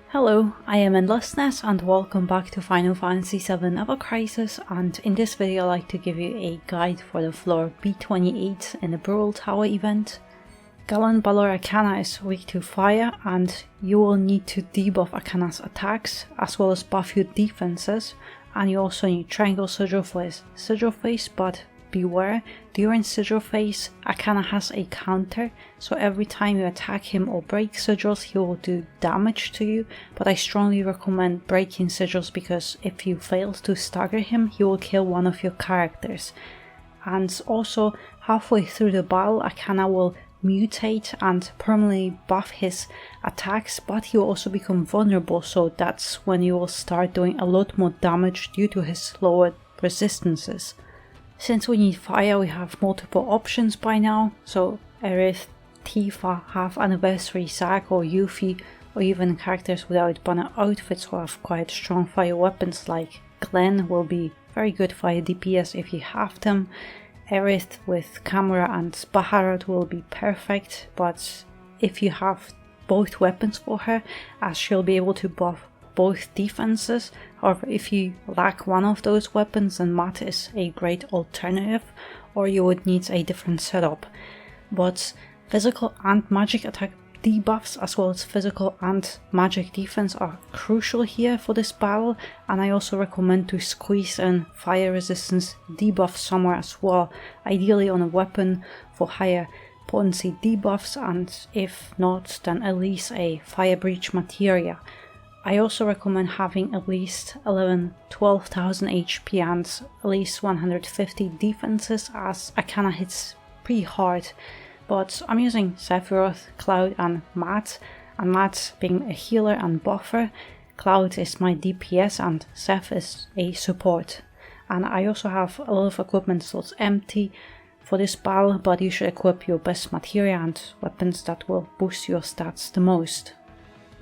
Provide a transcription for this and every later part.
Hello, I am Endlessness and welcome back to Final Fantasy VII Ever Crisis, and in this video I'd like to give you a guide for the floor B28 in the Burrell Tower event. Gallonbaloir Acana is weak to fire and you will need to debuff Acana's attacks as well as buff your defenses, and you also need Triangle Sigil for his Sigil phase, but beware, during Sigil phase Acana has a counter, so every time you attack him or break sigils he will do damage to you, but I strongly recommend breaking sigils because if you fail to stagger him he will kill one of your characters. And also halfway through the battle Acana will mutate and permanently buff his attacks, but he will also become vulnerable, so that's when you will start doing a lot more damage due to his lower resistances. Since we need fire, we have multiple options by now, so Aerith, Tifa, Half Anniversary, Zack or Yuffie, or even characters without banner outfits who have quite strong fire weapons like Glenn will be very good fire DPS if you have them. Aerith with Camera and Baharut will be perfect, but if you have both weapons for her, as she'll be able to buff both defenses. However, if you lack one of those weapons, then Matt is a great alternative, or you would need a different setup. But physical and magic attack debuffs as well as physical and magic defense are crucial here for this battle, and I also recommend to squeeze in fire resistance debuff somewhere as well, ideally on a weapon for higher potency debuffs, and if not then at least a fire breach materia. I also recommend having at least 12,000 HP and at least 150 defenses, as Acana hits pretty hard. But I'm using Sephiroth, Cloud and Matt being a healer and buffer. Cloud is my DPS and Seph is a support. And I also have a lot of equipment slots empty for this battle, but you should equip your best materia and weapons that will boost your stats the most.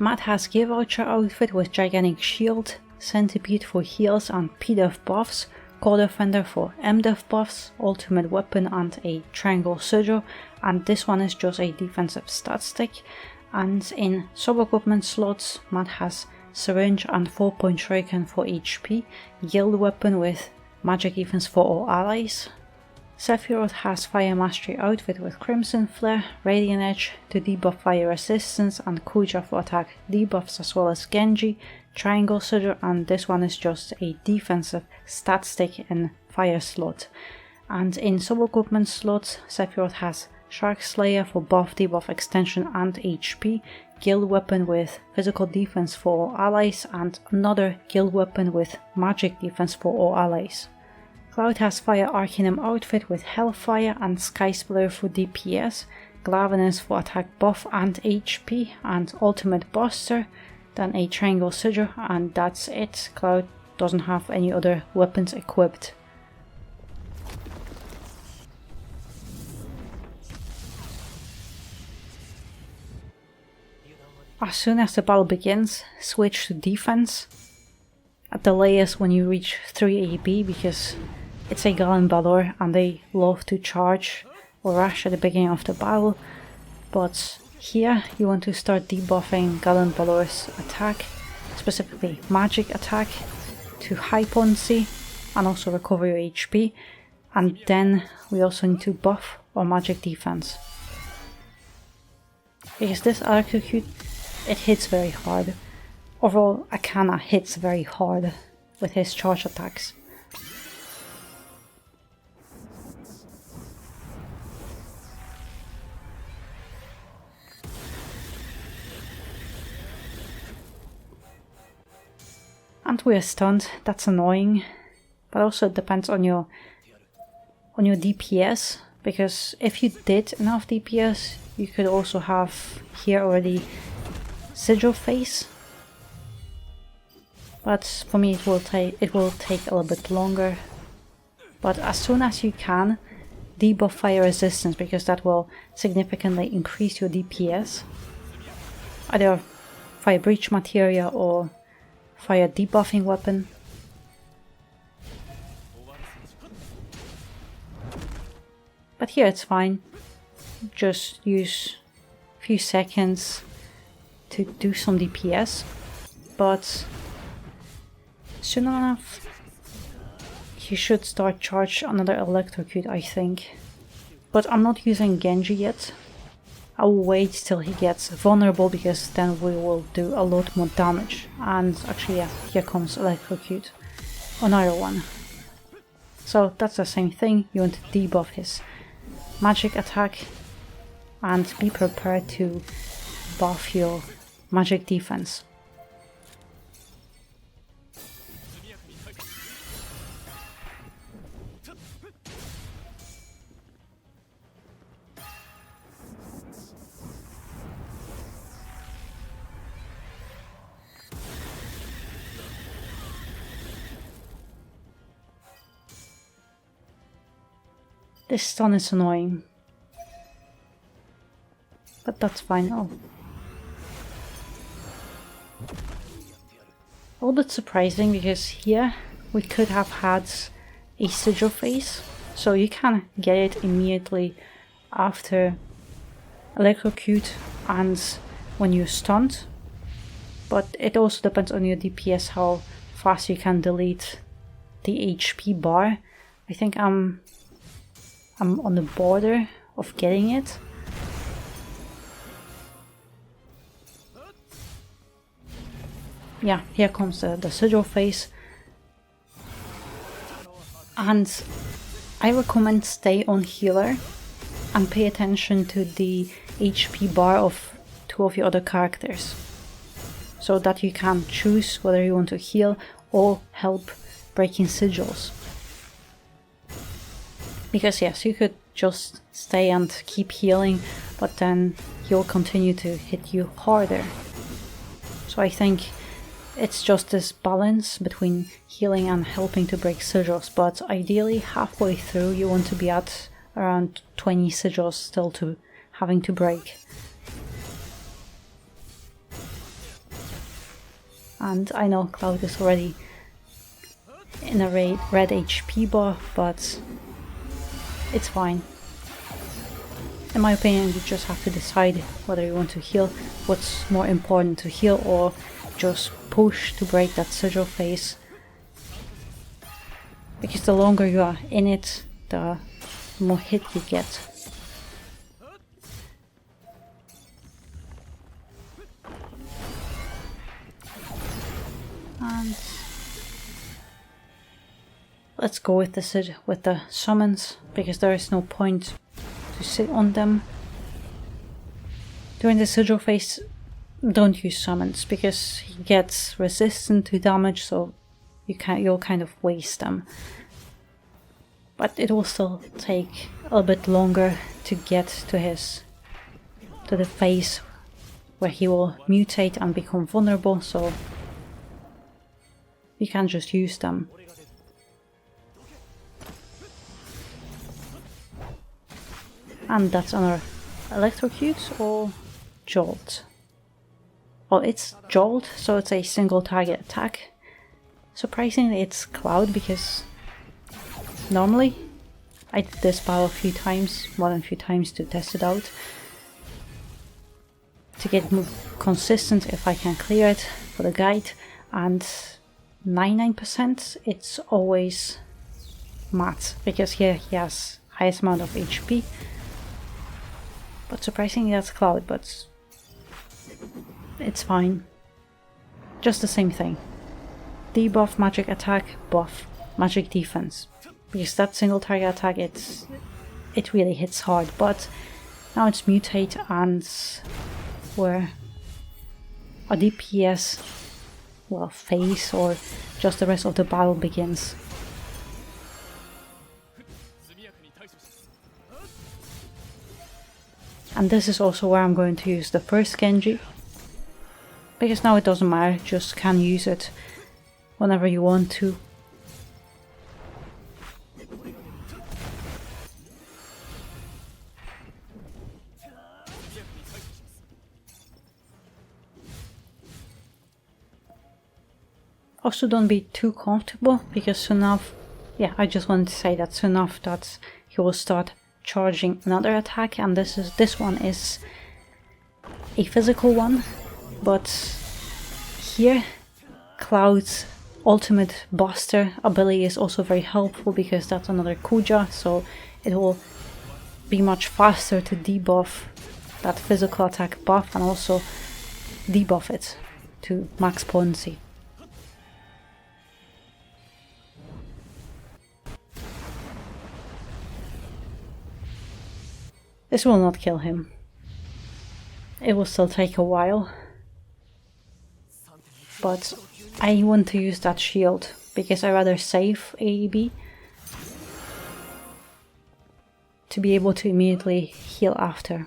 Matt has Gear Voucher outfit with Gigantic Shield, Centipede for heals and P-Def buffs, Core Defender for M-Def buffs, Ultimate Weapon and a Triangle Sigil, and this one is just a defensive stat stick. And in sub-equipment slots, Matt has Syringe and 4-point Shuriken for HP, Guild Weapon with Magic Defense for all allies. Sephiroth has Fire Mastery outfit with Crimson Flare, Radiant Edge to debuff fire resistance, and Kuja for attack debuffs, as well as Genji, Triangle Sigil, and this one is just a defensive stat stick in fire slot. And in sub-equipment slots, Sephiroth has Shark Slayer for buff, debuff, extension and HP, Guild Weapon with physical defense for all allies, and another Guild Weapon with magic defense for all allies. Cloud has Fire Arcanum outfit with Hellfire and Sky Splitter for DPS, Glavenus for attack buff and HP, and Ultimate Buster, then a Triangle Sigil, and that's it. Cloud doesn't have any other weapons equipped. As soon as the battle begins, switch to defense. At the latest when you reach 3 AB, because it's a Gallonbaloir and they love to charge or rush at the beginning of the battle, but here you want to start debuffing Gallonbaloir's attack, specifically magic attack, to high potency and also recover your HP, and then we also need to buff our magic defense. Because this electrocute, it hits very hard. Overall, Acana hits very hard with his charge attacks. And we are stunned, that's annoying, but also it depends on your DPS, because if you did enough DPS, you could also have here already Sigil phase. But for me it will take a little bit longer. But as soon as you can, debuff fire resistance, because that will significantly increase your DPS. Either fire breach materia or fire debuffing weapon. But here it's fine. Just use a few seconds to do some DPS, but soon enough he should start charge another electrocute, I think. But I'm not using Genji yet. I will wait till he gets vulnerable, because then we will do a lot more damage. And actually, yeah, here comes electrocute. Another one. So that's the same thing. You want to debuff his magic attack and be prepared to buff your magic defense. This stun is annoying, but that's fine. Oh. A little bit surprising, because here we could have had a sigil phase, so you can get it immediately after electrocute and when you're stunned, but it also depends on your DPS how fast you can delete the HP bar. I think I'm on the border of getting it. Yeah, here comes the sigil phase. And I recommend stay on healer and pay attention to the HP bar of two of your other characters, so that you can choose whether you want to heal or help breaking sigils. Because yes, you could just stay and keep healing, but then he'll continue to hit you harder. So I think it's just this balance between healing and helping to break sigils, but ideally halfway through you want to be at around 20 sigils still to having to break. And I know Cloud is already in a red HP bar, but it's fine. In my opinion, you just have to decide whether you want to heal, what's more important, to heal or just push to break that sigil phase. Because the longer you are in it, the more hit you get. And let's go with the summons, because there is no point to sit on them. During the sigil phase, don't use summons, because he gets resistant to damage, so you'll kind of waste them. But it will still take a little bit longer to get to the phase where he will mutate and become vulnerable, so you can just use them. And that's another electrocute or jolt. Oh, it's jolt, so it's a single target attack. Surprisingly, it's Cloud, because normally I did this battle a few times, more than a few times, to test it out, to get more consistent if I can clear it for the guide, and 99% it's always Matt, because here he has highest amount of HP. But surprisingly that's Cloud, but it's fine. Just the same thing. Debuff magic attack, buff magic defense. Because that single target attack, it really hits hard, but now it's mutate, and where a DPS, well, phase or just the rest of the battle begins. And this is also where I'm going to use the first Genji, because now it doesn't matter, just can use it whenever you want to. Also, don't be too comfortable, because soon enough, yeah, I just wanted to say that soon enough that he will start charging another attack, and this one is a physical one, but here Cloud's ultimate buster ability is also very helpful because that's another Kuja, so it will be much faster to debuff that physical attack buff and also debuff it to max potency. This will not kill him. It will still take a while, but I want to use that shield because I rather save AEB to be able to immediately heal after.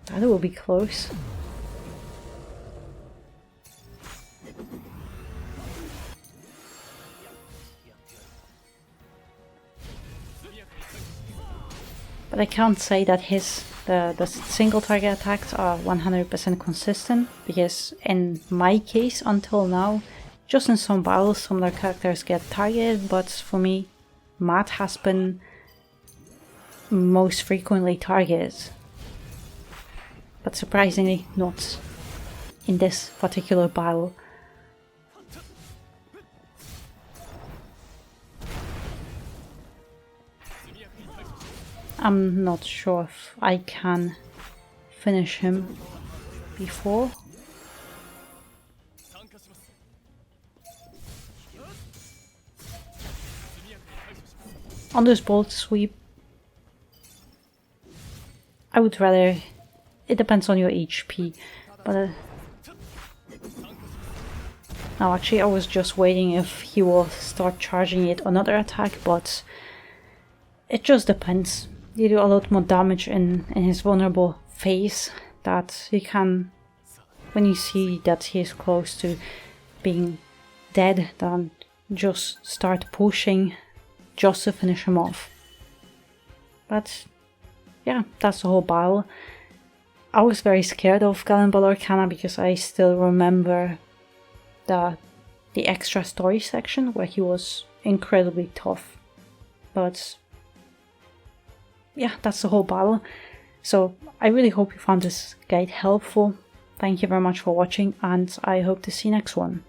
That will be close. But I can't say that the single target attacks are 100% consistent, because in my case until now, just in some battles some other characters get targeted, but for me Matt has been most frequently targeted. But surprisingly not in this particular battle. I'm not sure if I can finish him before. On this bolt sweep, I would rather... It depends on your HP, but... No, actually I was just waiting if he will start charging it another attack, but... It just depends. You do a lot more damage in his vulnerable phase that you can, when you see that he is close to being dead, then just start pushing just to finish him off. But yeah, that's the whole battle. I was very scared of Gallonbaloir Acana because I still remember the extra story section where he was incredibly tough. But yeah, that's the whole battle. So I really hope you found this guide helpful. Thank you very much for watching, and I hope to see you next one.